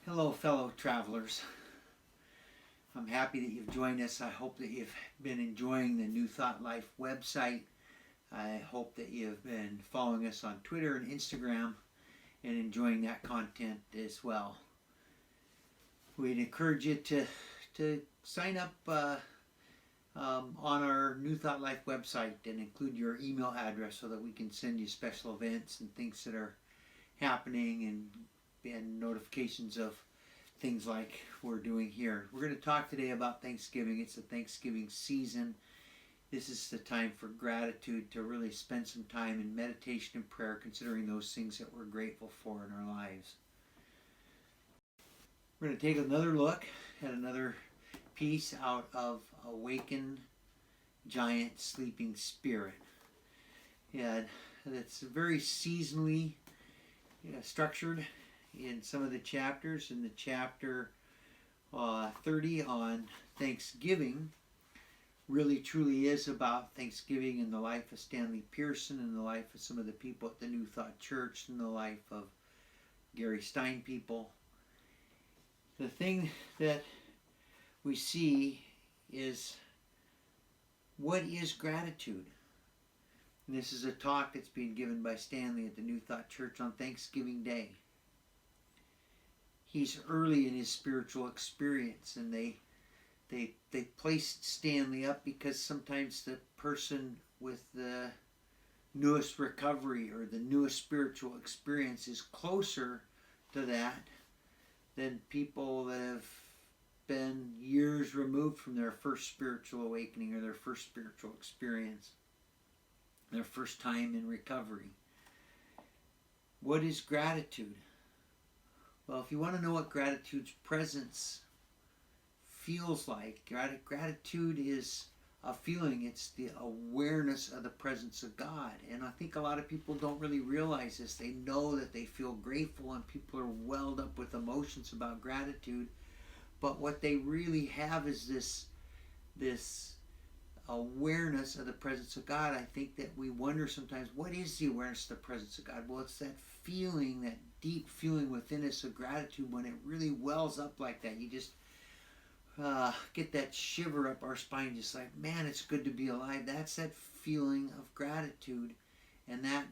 Hello, fellow travelers. I'm happy that you've joined us. I hope that you've been enjoying the New Thought Life website. I hope that you've been following us on Twitter and Instagram and enjoying that content as well. We'd encourage you to sign up on our New Thought Life website and include your email address so that we can send you special events and things that are happening and notifications of things like we're doing here. We're going to talk today about Thanksgiving. It's the Thanksgiving season. This is the time for gratitude, to really spend some time in meditation and prayer, considering those things that we're grateful for in our lives. We're going to take another look at another piece out of Awaken Giant Sleeping Spirit. Yeah, it's very seasonally structured in some of the chapters. In the chapter 30 on Thanksgiving, really truly is about Thanksgiving in the life of Stanley Pearson, and the life of some of the people at the New Thought Church, and the life of Gary Stein people. The thing that we see is, what is gratitude? And this is a talk that's being given by Stanley at the New Thought Church on Thanksgiving Day. He's early in his spiritual experience, and they placed Stanley up because sometimes the person with the newest recovery or the newest spiritual experience is closer to that than people that have been years removed from their first spiritual awakening or their first spiritual experience, their first time in recovery. What is gratitude? Well, if you want to know what gratitude's presence feels like, gratitude is a feeling. It's the awareness of the presence of God. And I think a lot of people don't really realize this. They know that they feel grateful, and people are welled up with emotions about gratitude. But what they really have is this awareness of the presence of God. I think that we wonder sometimes, what is the awareness of the presence of God? Well, it's that feeling, that deep feeling within us of gratitude. When it really wells up like that, you just get that shiver up our spine, just like, man, it's good to be alive. That's that feeling of gratitude, and that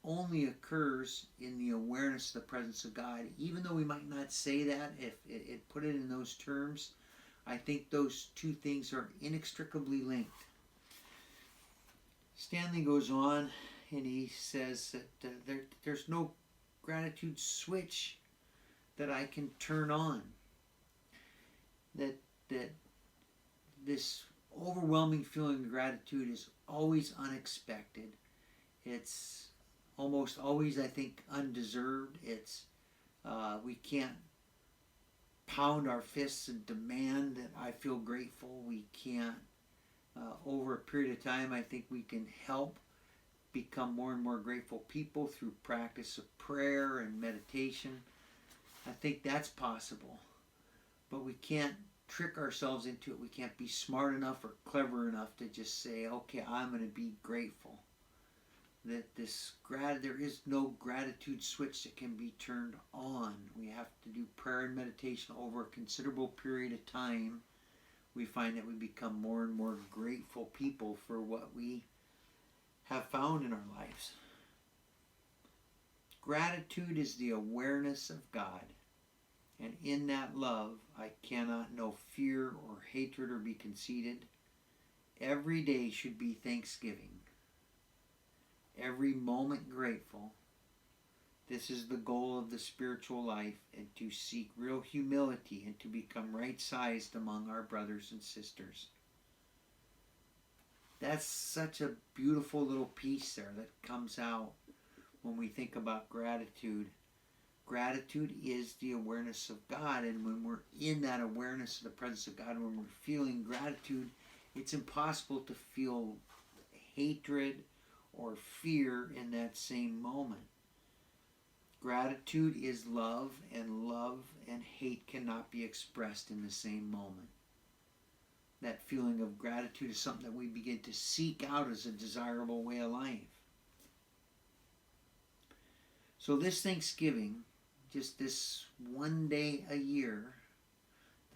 only occurs in the awareness of the presence of God. Even though we might not say that, if it put it in those terms, I think those two things are inextricably linked. Stanley goes on and he says that there's no gratitude switch that I can turn on. That this overwhelming feeling of gratitude is always unexpected. It's almost always, I think, undeserved. It's we can't pound our fists and demand that I feel grateful. We can't. Over a period of time, I think we can help become more and more grateful people through practice of prayer and meditation. I think that's possible. But we can't trick ourselves into it. We can't be smart enough or clever enough to just say, okay, I'm going to be grateful. That there is no gratitude switch that can be turned on. We have to do prayer and meditation over a considerable period of time. We find that we become more and more grateful people for what we have found in our lives. Gratitude is the awareness of God. And in that love, I cannot know fear or hatred or be conceited. Every day should be Thanksgiving. Every moment grateful. This is the goal of the spiritual life, and to seek real humility and to become right-sized among our brothers and sisters. That's such a beautiful little piece there that comes out when we think about gratitude. Gratitude is the awareness of God, and when we're in that awareness of the presence of God, when we're feeling gratitude, it's impossible to feel hatred or fear in that same moment. Gratitude is love and hate cannot be expressed in the same moment. That feeling of gratitude is something that we begin to seek out as a desirable way of life. So this Thanksgiving, just this one day a year.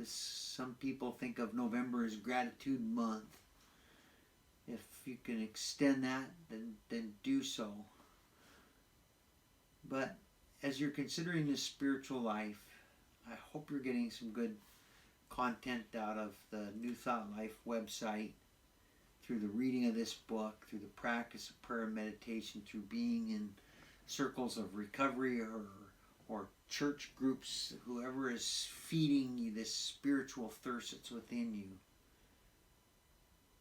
Some people think of November as gratitude month. If you can extend that, then do so. But as you're considering this spiritual life, I hope you're getting some good content out of the New Thought Life website, through the reading of this book, through the practice of prayer and meditation, through being in circles of recovery or church groups, whoever is feeding you this spiritual thirst that's within you.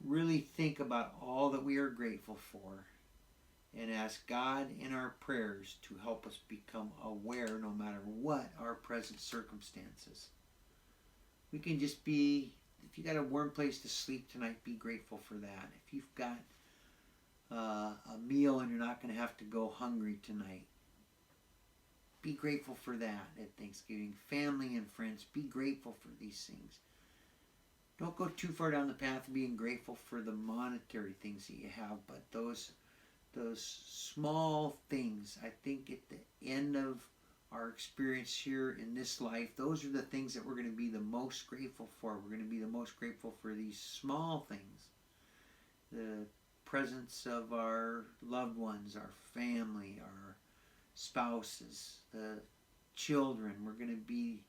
Really think about all that we are grateful for and ask God in our prayers to help us become aware no matter what our present circumstances. We can just be, if you got a warm place to sleep tonight, be grateful for that. If you've got a meal and you're not going to have to go hungry tonight, be grateful for that at Thanksgiving. Family and friends, be grateful for these things. Don't go too far down the path of being grateful for the monetary things that you have, but those small things, I think at the end of our experience here in this life, those are the things that we're going to be the most grateful for. We're going to be the most grateful for these small things. The presence of our loved ones, our family, our spouses, the children. We're going to be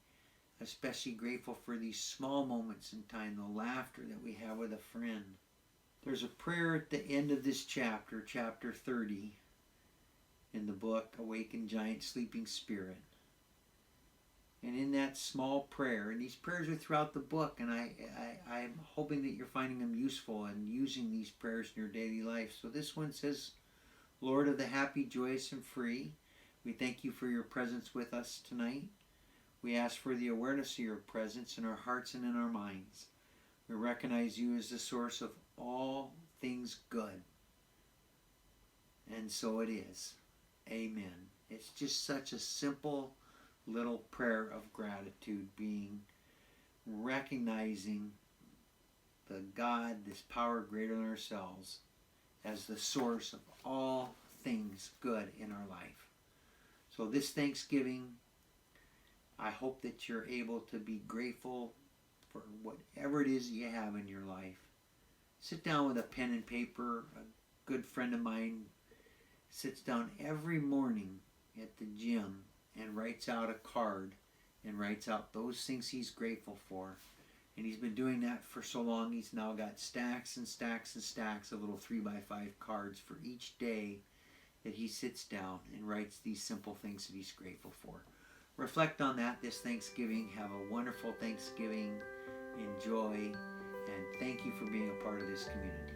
especially grateful for these small moments in time, the laughter that we have with a friend. There's a prayer at the end of this chapter, chapter 30, in the book, Awaken Giant Sleeping Spirit. And in that small prayer, and these prayers are throughout the book, and I'm hoping that you're finding them useful and using these prayers in your daily life. So this one says, Lord of the happy, joyous, and free, we thank you for your presence with us tonight. We ask for the awareness of your presence in our hearts and in our minds. We recognize you as the source of all things good. And so it is. Amen. It's just such a simple little prayer of gratitude, recognizing the God, this power greater than ourselves, as the source of all things good in our life. So this Thanksgiving, I hope that you're able to be grateful for whatever it is you have in your life. Sit down with a pen and paper. A good friend of mine sits down every morning at the gym and writes out a card and writes out those things he's grateful for. And he's been doing that for so long, he's now got stacks and stacks and stacks of little 3x5 cards for each day that he sits down and writes these simple things that he's grateful for. Reflect on that this Thanksgiving. Have a wonderful Thanksgiving. Enjoy. And thank you for being a part of this community.